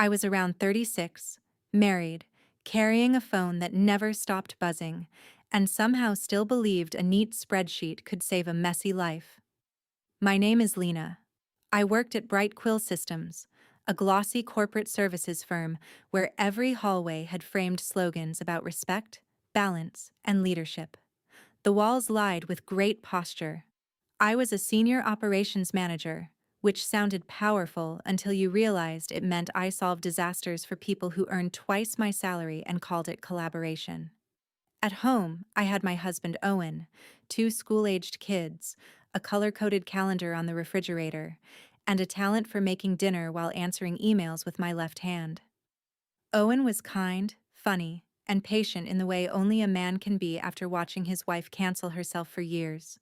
I was around 36, married, carrying a phone that never stopped buzzing, and somehow still believed a neat spreadsheet could save a messy life. My name is Lena. I worked at Bright Quill Systems, a glossy corporate services firm where every hallway had framed slogans about respect, balance, and leadership. The walls lined with great posture. I was a senior operations manager, which sounded powerful until you realized it meant I solved disasters for people who earned twice my salary and called it collaboration. At home, I had my husband Owen, two school-aged kids, a color-coded calendar on the refrigerator, and a talent for making dinner while answering emails with my left hand. Owen was kind, funny, and patient in the way only a man can be after watching his wife cancel herself for years.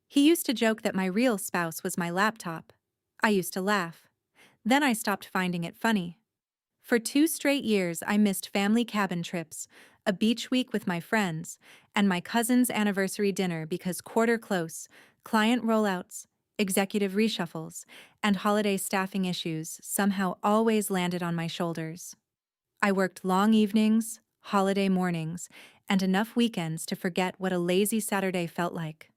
He used to joke that my real spouse was my laptop. I used to laugh. Then I stopped finding it funny. For 2 straight years, I missed family cabin trips, a beach week with my friends, and my cousin's anniversary dinner because quarter close, client rollouts, executive reshuffles, and holiday staffing issues somehow always landed on my shoulders. I worked long evenings, holiday mornings, and enough weekends to forget what a lazy Saturday felt like.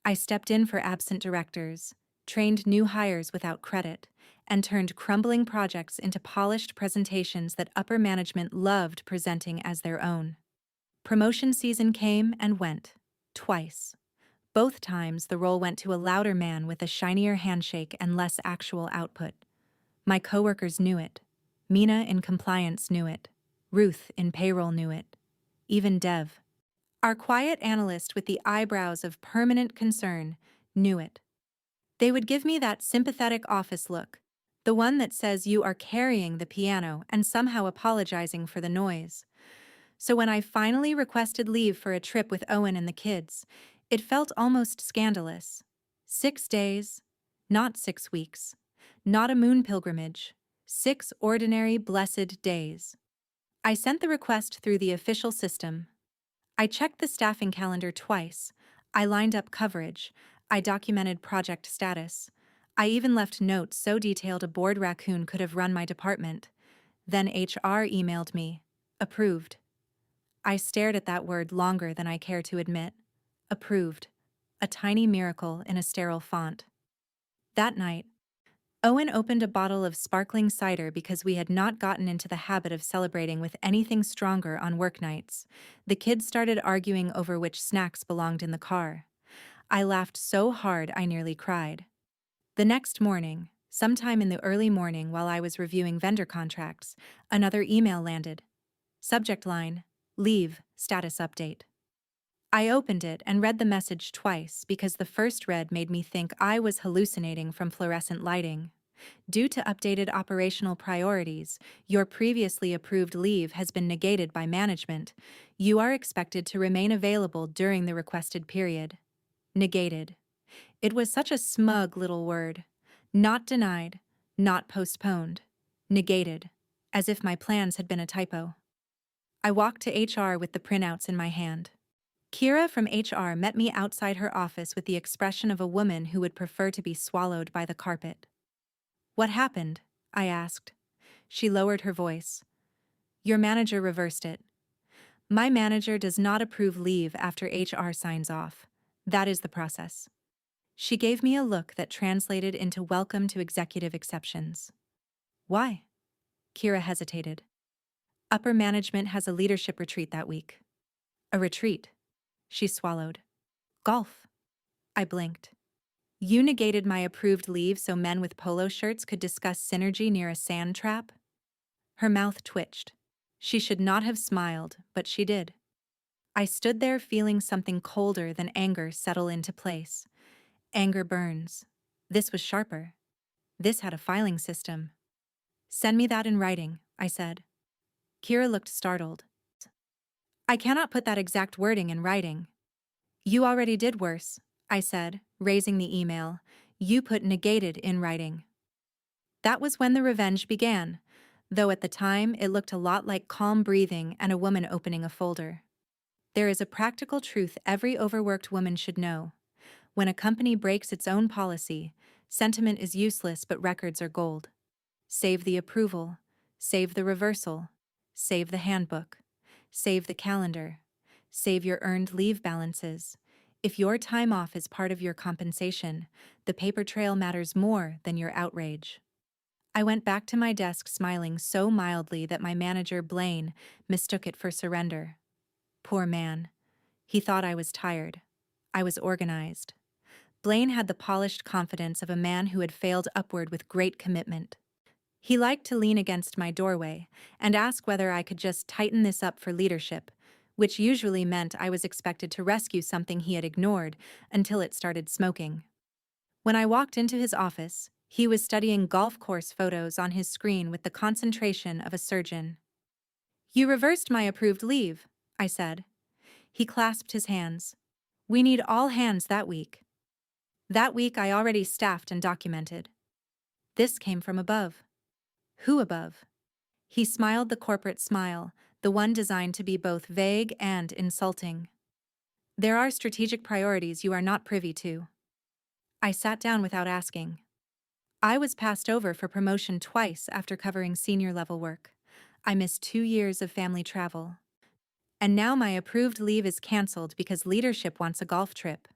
I stepped in for absent directors, trained new hires without credit, and turned crumbling projects into polished presentations that upper management loved presenting as their own. Promotion season came and went, twice. Both times the role went to a louder man with a shinier handshake and less actual output. My coworkers knew it. Mina in compliance knew it. Ruth in payroll knew it. Even Dev, our quiet analyst with the eyebrows of permanent concern, knew it. They would give me that sympathetic office look, the one that says you are carrying the piano and somehow apologizing for the noise. So when I finally requested leave for a trip with Owen and the kids, it felt almost scandalous. 6 days, not 6 weeks, not a moon pilgrimage, 6 ordinary blessed days. I sent the request through the official system. I checked the staffing calendar twice. I lined up coverage. I documented project status. I even left notes so detailed a bored raccoon could have run my department. Then HR emailed me. Approved. I stared at that word longer than I care to admit. Approved. A tiny miracle in a sterile font. That night, Owen opened a bottle of sparkling cider because we had not gotten into the habit of celebrating with anything stronger on work nights. The kids started arguing over which snacks belonged in the car. I laughed so hard I nearly cried. The next morning, sometime in the early morning while I was reviewing vendor contracts, another email landed. Subject line, leave, status update. I opened it and read the message twice because the first read made me think I was hallucinating from fluorescent lighting. Due to updated operational priorities, your previously approved leave has been negated by management. You are expected to remain available during the requested period. Negated. It was such a smug little word. Not denied, not postponed. Negated. As if my plans had been a typo. I walked to HR with the printouts in my hand. Kira from HR met me outside her office with the expression of a woman who would prefer to be swallowed by the carpet. What happened? I asked. She lowered her voice. Your manager reversed it. My manager does not approve leave after HR signs off. That is the process. She gave me a look that translated into welcome to executive exceptions. Why? Kira hesitated. Upper management has a leadership retreat that week. A retreat. She swallowed. Golf. I blinked. You negated my approved leave so men with polo shirts could discuss synergy near a sand trap? Her mouth twitched. She should not have smiled, but she did. I stood there feeling something colder than anger settle into place. Anger burns. This was sharper. This had a filing system. Send me that in writing, I said. Kira looked startled. I cannot put that exact wording in writing. You already did worse, I said, raising the email. You put negated in writing. That was when the revenge began, though at the time it looked a lot like calm breathing and a woman opening a folder. There is a practical truth every overworked woman should know. When a company breaks its own policy, sentiment is useless but records are gold. Save the approval. Save the reversal. Save the handbook. Save the calendar. Save your earned leave balances. If your time off is part of your compensation, the paper trail matters more than your outrage. I went back to my desk smiling so mildly that my manager, Blaine, mistook it for surrender. Poor man. He thought I was tired. I was organized. Blaine had the polished confidence of a man who had failed upward with great commitment. He liked to lean against my doorway and ask whether I could just tighten this up for leadership, which usually meant I was expected to rescue something he had ignored until it started smoking. When I walked into his office, he was studying golf course photos on his screen with the concentration of a surgeon. "You reversed my approved leave," I said. He clasped his hands. "We need all hands that week." That week I already staffed and documented. This came from above. Who above? He smiled the corporate smile, the one designed to be both vague and insulting. "There are strategic priorities you are not privy to." I sat down without asking. I was passed over for promotion twice after covering senior-level work. I missed 2 years of family travel. And now my approved leave is cancelled because leadership wants a golf trip.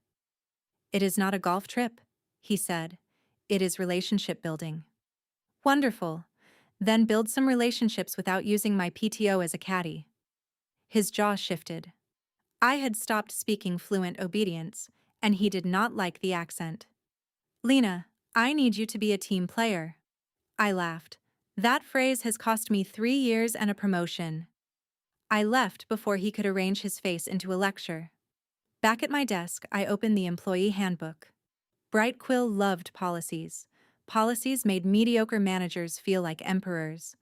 "It is not a golf trip," he said. "It is relationship building." "Wonderful. Then build some relationships without using my PTO as a caddy." His jaw shifted. I had stopped speaking fluent obedience, and he did not like the accent. "Lena, I need you to be a team player." I laughed. That phrase has cost me 3 years and a promotion. I left before he could arrange his face into a lecture. Back at my desk, I opened the employee handbook. Bright Quill loved policies. Policies made mediocre managers feel like emperors.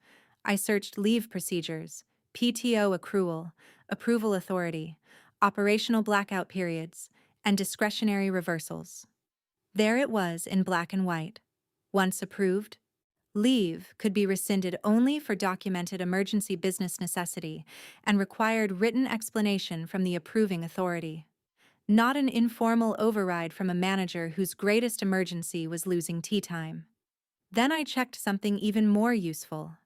I searched leave procedures, PTO accrual, approval authority, operational blackout periods, and discretionary reversals. There it was in black and white. Once approved, leave could be rescinded only for documented emergency business necessity and required written explanation from the approving authority. Not an informal override from a manager whose greatest emergency was losing tea time. Then I checked something even more useful.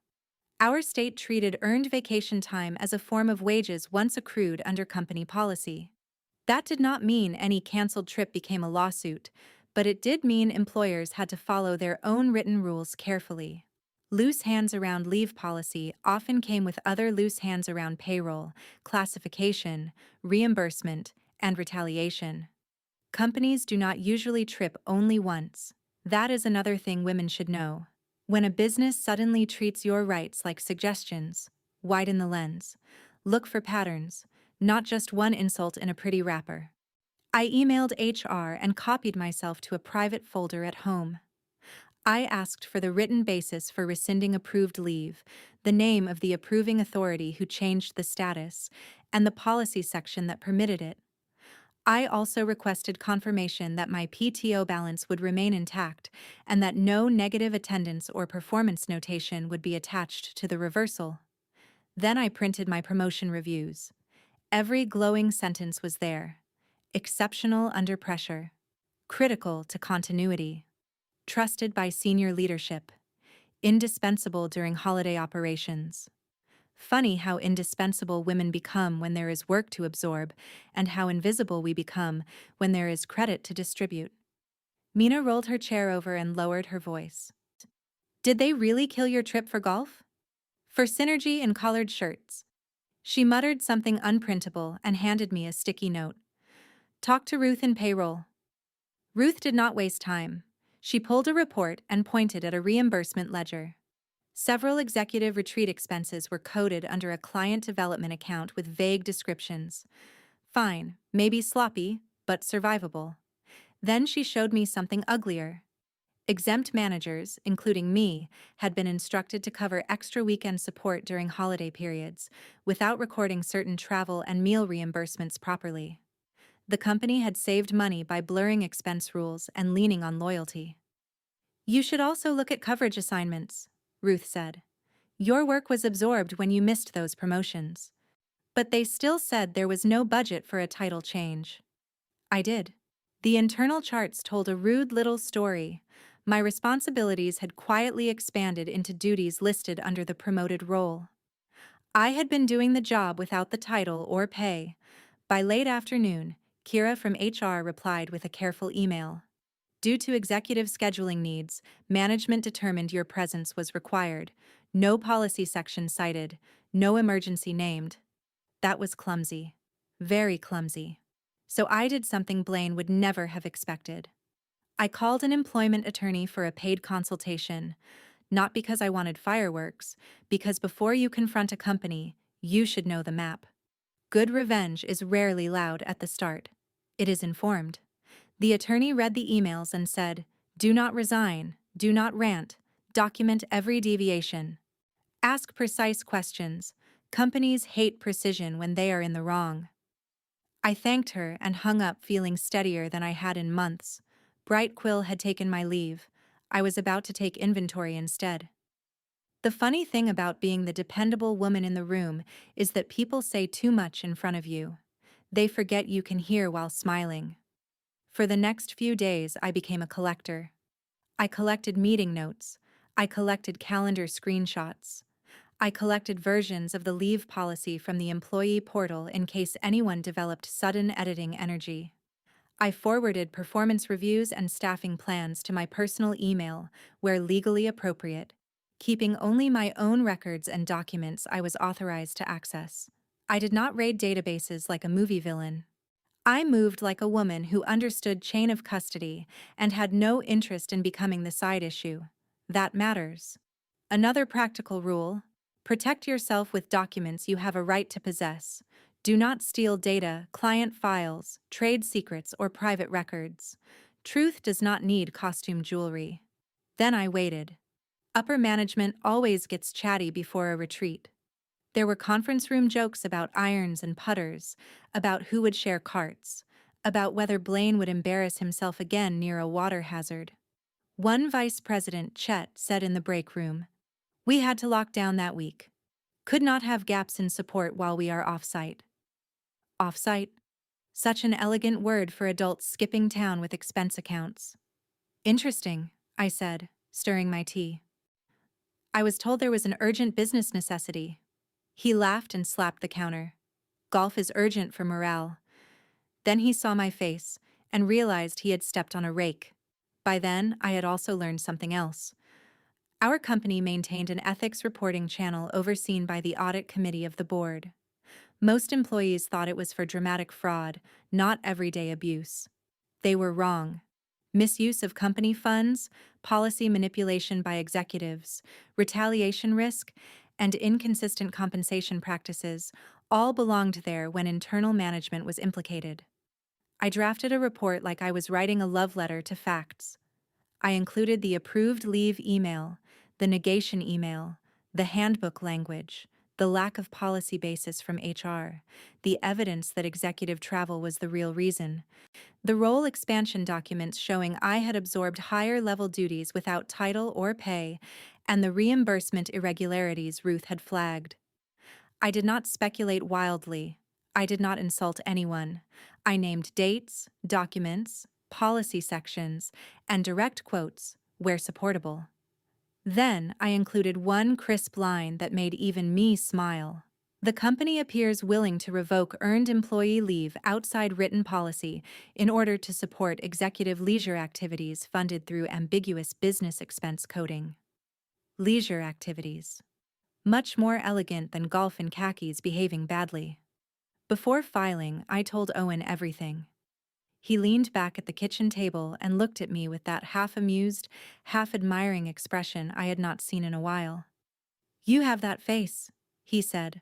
Our state treated earned vacation time as a form of wages once accrued under company policy. That did not mean any canceled trip became a lawsuit, but it did mean employers had to follow their own written rules carefully. Loose hands around leave policy often came with other loose hands around payroll, classification, reimbursement, and retaliation. Companies do not usually trip only once. That is another thing women should know. When a business suddenly treats your rights like suggestions, widen the lens. Look for patterns, not just one insult in a pretty wrapper. I emailed HR and copied myself to a private folder at home. I asked for the written basis for rescinding approved leave, the name of the approving authority who changed the status, and the policy section that permitted it. I also requested confirmation that my PTO balance would remain intact and that no negative attendance or performance notation would be attached to the reversal. Then I printed my promotion reviews. Every glowing sentence was there. Exceptional under pressure. Critical to continuity. Trusted by senior leadership. Indispensable during holiday operations. Funny how indispensable women become when there is work to absorb, and how invisible we become when there is credit to distribute. Mina rolled her chair over and lowered her voice. "Did they really kill your trip for golf?" "For synergy and collared shirts." She muttered something unprintable and handed me a sticky note. "Talk to Ruth in payroll." Ruth did not waste time. She pulled a report and pointed at a reimbursement ledger. Several executive retreat expenses were coded under a client development account with vague descriptions. Fine, maybe sloppy, but survivable. Then she showed me something uglier. Exempt managers, including me, had been instructed to cover extra weekend support during holiday periods, without recording certain travel and meal reimbursements properly. The company had saved money by blurring expense rules and leaning on loyalty. "You should also look at coverage assignments," Ruth said. "Your work was absorbed when you missed those promotions." But they still said there was no budget for a title change. I did. The internal charts told a rude little story. My responsibilities had quietly expanded into duties listed under the promoted role. I had been doing the job without the title or pay. By late afternoon, Kira from HR replied with a careful email. Due to executive scheduling needs, management determined your presence was required. No policy section cited, no emergency named. That was clumsy. Very clumsy. So I did something Blaine would never have expected. I called an employment attorney for a paid consultation, not because I wanted fireworks, because before you confront a company, you should know the map. Good revenge is rarely loud at the start. It is informed. The attorney read the emails and said, "Do not resign, do not rant, document every deviation. Ask precise questions. Companies hate precision when they are in the wrong." I thanked her and hung up feeling steadier than I had in months. Bright Quill had taken my leave. I was about to take inventory instead. The funny thing about being the dependable woman in the room is that people say too much in front of you. They forget you can hear while smiling. For the next few days, I became a collector. I collected meeting notes. I collected calendar screenshots. I collected versions of the leave policy from the employee portal in case anyone developed sudden editing energy. I forwarded performance reviews and staffing plans to my personal email, where legally appropriate, keeping only my own records and documents I was authorized to access. I did not raid databases like a movie villain. I moved like a woman who understood chain of custody and had no interest in becoming the side issue. That matters. Another practical rule: protect yourself with documents you have a right to possess. Do not steal data, client files, trade secrets, or private records. Truth does not need costume jewelry. Then I waited. Upper management always gets chatty before a retreat. There were conference room jokes about irons and putters, about who would share carts, about whether Blaine would embarrass himself again near a water hazard. One vice president, Chet, said in the break room, "We had to lock down that week. Could not have gaps in support while we are off-site." Off-site? Such an elegant word for adults skipping town with expense accounts. "Interesting," I said, stirring my tea. "I was told there was an urgent business necessity." He laughed and slapped the counter. "Golf is urgent for morale." Then he saw my face and realized he had stepped on a rake. By then, I had also learned something else. Our company maintained an ethics reporting channel overseen by the audit committee of the board. Most employees thought it was for dramatic fraud, not everyday abuse. They were wrong. Misuse of company funds, policy manipulation by executives, retaliation risk, and inconsistent compensation practices all belonged there when internal management was implicated. I drafted a report like I was writing a love letter to facts. I included the approved leave email, the negation email, the handbook language, the lack of policy basis from HR, the evidence that executive travel was the real reason, the role expansion documents showing I had absorbed higher-level duties without title or pay, and the reimbursement irregularities Ruth had flagged. I did not speculate wildly. I did not insult anyone. I named dates, documents, policy sections, and direct quotes, where supportable. Then I included one crisp line that made even me smile. The company appears willing to revoke earned employee leave outside written policy in order to support executive leisure activities funded through ambiguous business expense coding. Leisure activities. Much more elegant than golf in khakis behaving badly. Before filing, I told Owen everything. He leaned back at the kitchen table and looked at me with that half-amused, half-admiring expression I had not seen in a while. "You have that face," he said.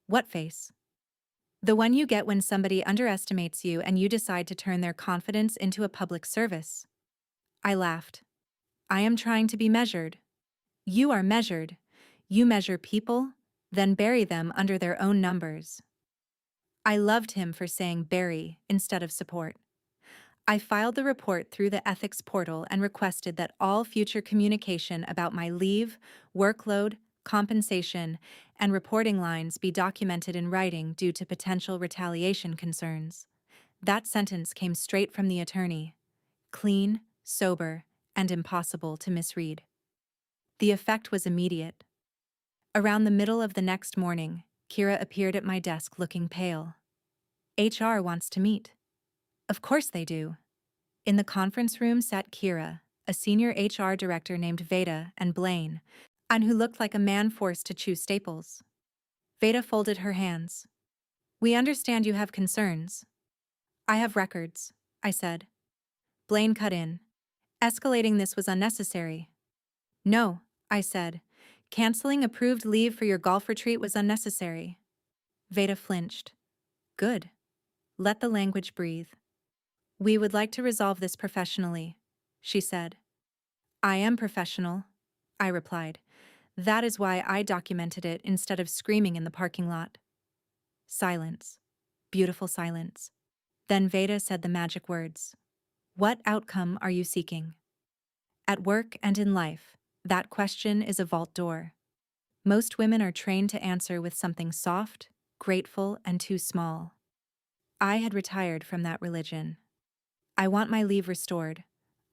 "What face?" "The one you get when somebody underestimates you and you decide to turn their confidence into a public service." I laughed. "I am trying to be measured." "You are measured. You measure people, then bury them under their own numbers." I loved him for saying bury instead of support. I filed the report through the ethics portal and requested that all future communication about my leave, workload, compensation, and reporting lines be documented in writing due to potential retaliation concerns. That sentence came straight from the attorney. Clean, sober, and impossible to misread. The effect was immediate. Around the middle of the next morning, Kira appeared at my desk looking pale. HR wants to meet. Of course they do. In the conference room sat Kira, a senior HR director named Veda, and Blaine, and who looked like a man forced to chew staples. Veda folded her hands. We understand you have concerns. I have records, I said. Blaine cut in. Escalating this was unnecessary. No, I said. Canceling approved leave for your golf retreat was unnecessary. Veda flinched. Good. Let the language breathe. We would like to resolve this professionally, she said. I am professional, I replied. That is why I documented it instead of screaming in the parking lot. Silence. Beautiful silence. Then Veda said the magic words. What outcome are you seeking? At work and in life, that question is a vault door. Most women are trained to answer with something soft, grateful, and too small. I had retired from that religion. I want my leave restored.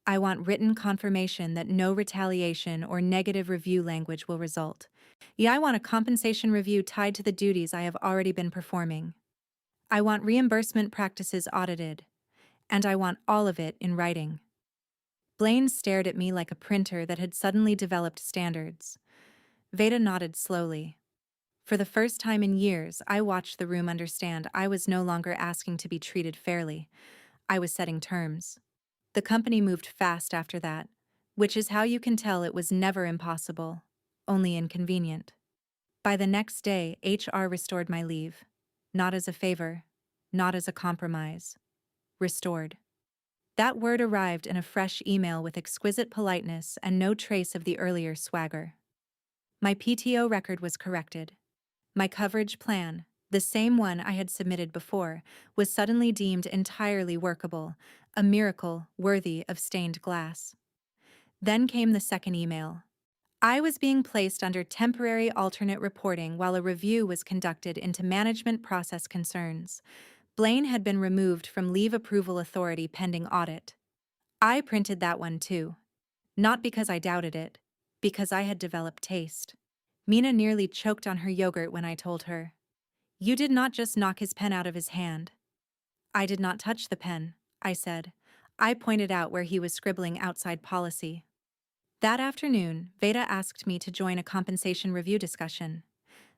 I want written confirmation that no retaliation or negative review language will result. Yeah, I want a compensation review tied to the duties I have already been performing. I want reimbursement practices audited. And I want all of it in writing. Blaine stared at me like a printer that had suddenly developed standards. Veda nodded slowly. For the first time in years, I watched the room understand I was no longer asking to be treated fairly. I was setting terms. The company moved fast after that, which is how you can tell it was never impossible, only inconvenient. By the next day, HR restored my leave. Not as a favor, not as a compromise. Restored. That word arrived in a fresh email with exquisite politeness and no trace of the earlier swagger. My PTO record was corrected. My coverage plan, the same one I had submitted before, was suddenly deemed entirely workable, a miracle worthy of stained glass. Then came the second email. I was being placed under temporary alternate reporting while a review was conducted into management process concerns. Blaine had been removed from leave approval authority pending audit. I printed that one too. Not because I doubted it, because I had developed taste. Mina nearly choked on her yogurt when I told her. You did not just knock his pen out of his hand. I did not touch the pen, I said. I pointed out where he was scribbling outside policy. That afternoon, Veda asked me to join a compensation review discussion.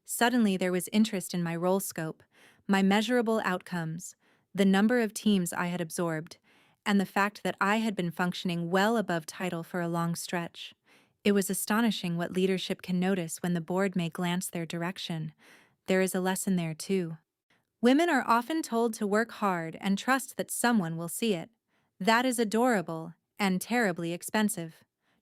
Suddenly there was interest in my role scope, my measurable outcomes, the number of teams I had absorbed, and the fact that I had been functioning well above title for a long stretch. It was astonishing what leadership can notice when the board may glance their direction. There is a lesson there too. Women are often told to work hard and trust that someone will see it. That is adorable and terribly expensive.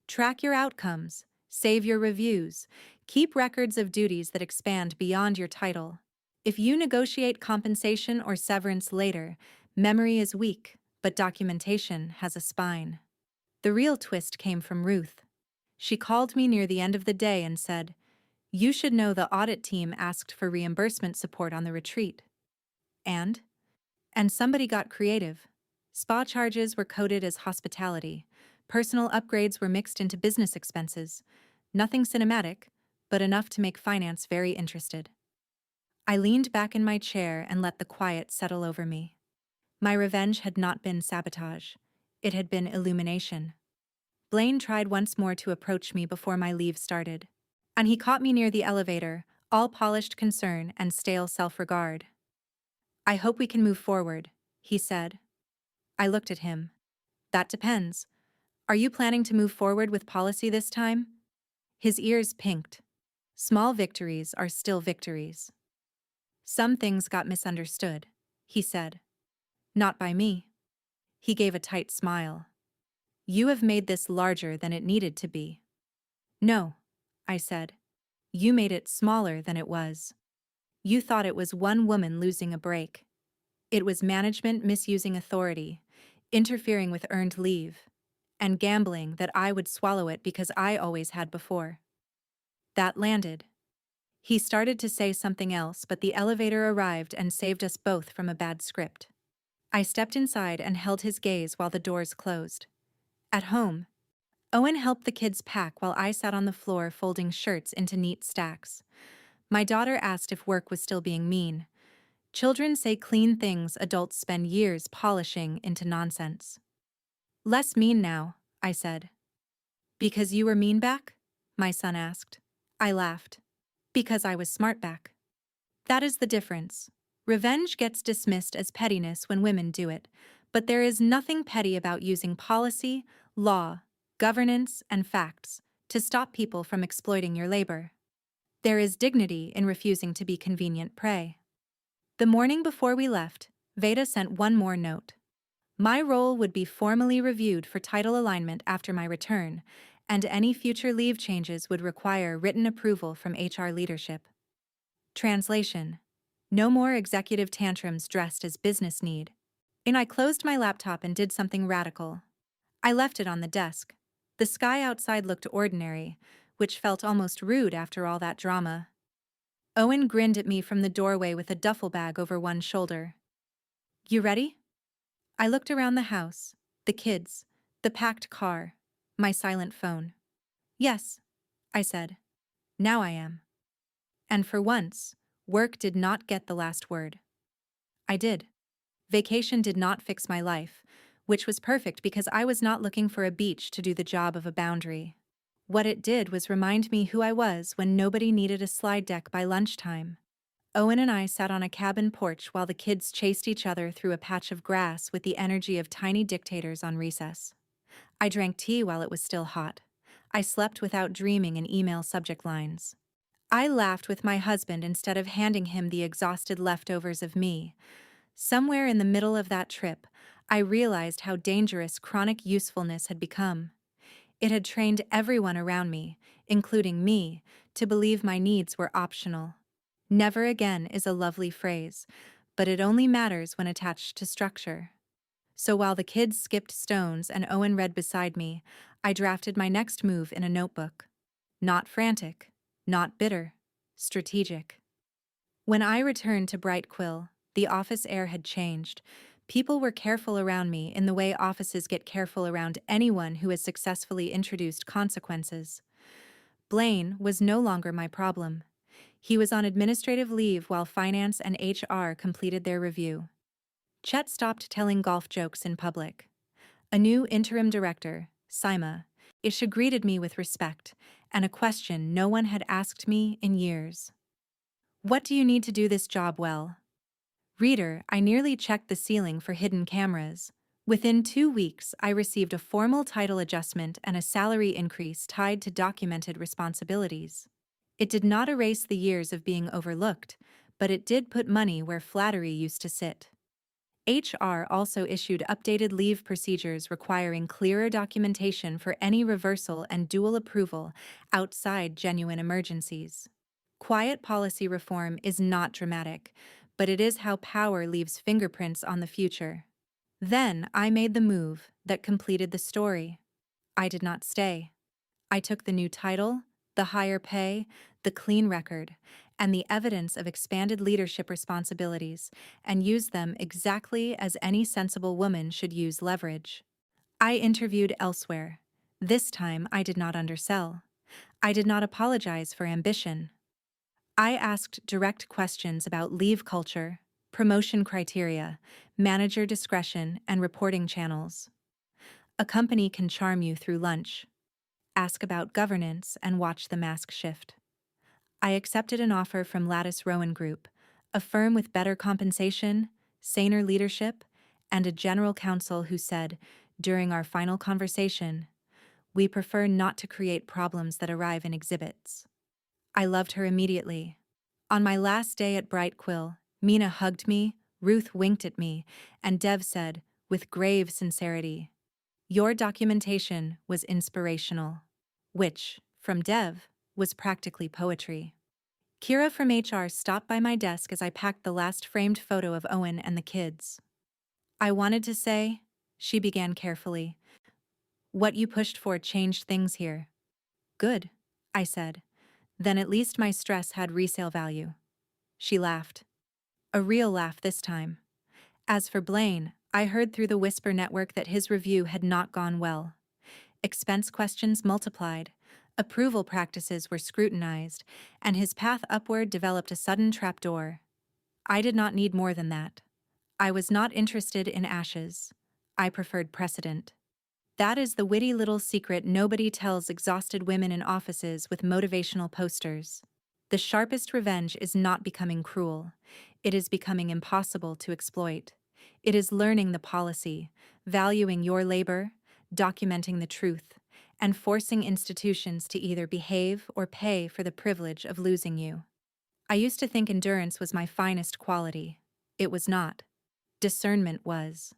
Track your outcomes, save your reviews, keep records of duties that expand beyond your title. If you negotiate compensation or severance later, memory is weak, but documentation has a spine. The real twist came from Ruth. She called me near the end of the day and said, "You should know the audit team asked for reimbursement support on the retreat." And somebody got creative. Spa charges were coded as hospitality. Personal upgrades were mixed into business expenses. Nothing cinematic, but enough to make finance very interested. I leaned back in my chair and let the quiet settle over me. My revenge had not been sabotage. It had been illumination. Blaine tried once more to approach me before my leave started. And he caught me near the elevator, all polished concern and stale self-regard. I hope we can move forward, he said. I looked at him. That depends. Are you planning to move forward with policy this time? His ears pinked. Small victories are still victories. Some things got misunderstood, he said. Not by me. He gave a tight smile. You have made this larger than it needed to be. No, I said. You made it smaller than it was. You thought it was one woman losing a break. It was management misusing authority, interfering with earned leave, and gambling that I would swallow it because I always had before. That landed. He started to say something else, but the elevator arrived and saved us both from a bad script. I stepped inside and held his gaze while the doors closed. At home, Owen helped the kids pack while I sat on the floor folding shirts into neat stacks. My daughter asked if work was still being mean. Children say clean things adults spend years polishing into nonsense. Less mean now, I said. Because you were mean back? My son asked. I laughed. Because I was smart back. That is the difference. Revenge gets dismissed as pettiness when women do it, but there is nothing petty about using policy, law, governance, and facts to stop people from exploiting your labor. There is dignity in refusing to be convenient prey. The morning before we left, Veda sent one more note. My role would be formally reviewed for title alignment after my return, and any future leave changes would require written approval from HR leadership. Translation: no more executive tantrums dressed as business need. And I closed my laptop and did something radical. I left it on the desk. The sky outside looked ordinary, which felt almost rude after all that drama. Owen grinned at me from the doorway with a duffel bag over one shoulder. You ready? I looked around the house, the kids, the packed car, my silent phone. Yes, I said. Now I am. And for once, work did not get the last word. I did. Vacation did not fix my life, which was perfect because I was not looking for a beach to do the job of a boundary. What it did was remind me who I was when nobody needed a slide deck by lunchtime. Owen and I sat on a cabin porch while the kids chased each other through a patch of grass with the energy of tiny dictators on recess. I drank tea while it was still hot. I slept without dreaming in email subject lines. I laughed with my husband instead of handing him the exhausted leftovers of me. Somewhere in the middle of that trip, I realized how dangerous chronic usefulness had become. It had trained everyone around me, including me, to believe my needs were optional. Never again is a lovely phrase, but it only matters when attached to structure. So while the kids skipped stones and Owen read beside me, I drafted my next move in a notebook. Not frantic, not bitter, strategic. When I returned to Bright Quill, the office air had changed. People were careful around me in the way offices get careful around anyone who has successfully introduced consequences. Blaine was no longer my problem. He was on administrative leave while finance and HR completed their review. Chet stopped telling golf jokes in public. A new interim director, Sima, Isha greeted me with respect and a question no one had asked me in years. What do you need to do this job well? Reader, I nearly checked the ceiling for hidden cameras. Within 2 weeks, I received a formal title adjustment and a salary increase tied to documented responsibilities. It did not erase the years of being overlooked, but it did put money where flattery used to sit. HR also issued updated leave procedures requiring clearer documentation for any reversal and dual approval outside genuine emergencies. Quiet policy reform is not dramatic, but it is how power leaves fingerprints on the future. Then I made the move that completed the story. I did not stay. I took the new title, the higher pay, the clean record, and the evidence of expanded leadership responsibilities, and used them exactly as any sensible woman should use leverage. I interviewed elsewhere. This time I did not undersell. I did not apologize for ambition. I asked direct questions about leave culture, promotion criteria, manager discretion, and reporting channels. A company can charm you through lunch. Ask about governance and watch the mask shift. I accepted an offer from Lattice Rowan Group, a firm with better compensation, saner leadership, and a general counsel who said, during our final conversation, "We prefer not to create problems that arrive in exhibits." I loved her immediately. On my last day at Bright Quill, Mina hugged me, Ruth winked at me, and Dev said, with grave sincerity, "Your documentation was inspirational." Which, from Dev, was practically poetry. Kira from HR stopped by my desk as I packed the last framed photo of Owen and the kids. "I wanted to say," she began carefully, "what you pushed for changed things here." "Good," I said. "Then at least my stress had resale value." She laughed. A real laugh this time. As for Blaine, I heard through the whisper network that his review had not gone well. Expense questions multiplied, approval practices were scrutinized, and his path upward developed a sudden trapdoor. I did not need more than that. I was not interested in ashes. I preferred precedent. That is the witty little secret nobody tells exhausted women in offices with motivational posters. The sharpest revenge is not becoming cruel. It is becoming impossible to exploit. It is learning the policy, valuing your labor, documenting the truth, and forcing institutions to either behave or pay for the privilege of losing you. I used to think endurance was my finest quality. It was not. Discernment was.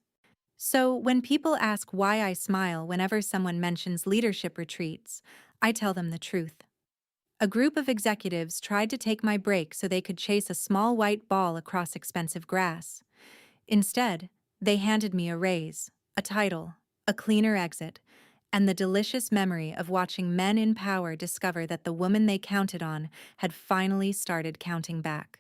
So, when people ask why I smile whenever someone mentions leadership retreats, I tell them the truth. A group of executives tried to take my break so they could chase a small white ball across expensive grass. Instead, they handed me a raise, a title, a cleaner exit, and the delicious memory of watching men in power discover that the woman they counted on had finally started counting back.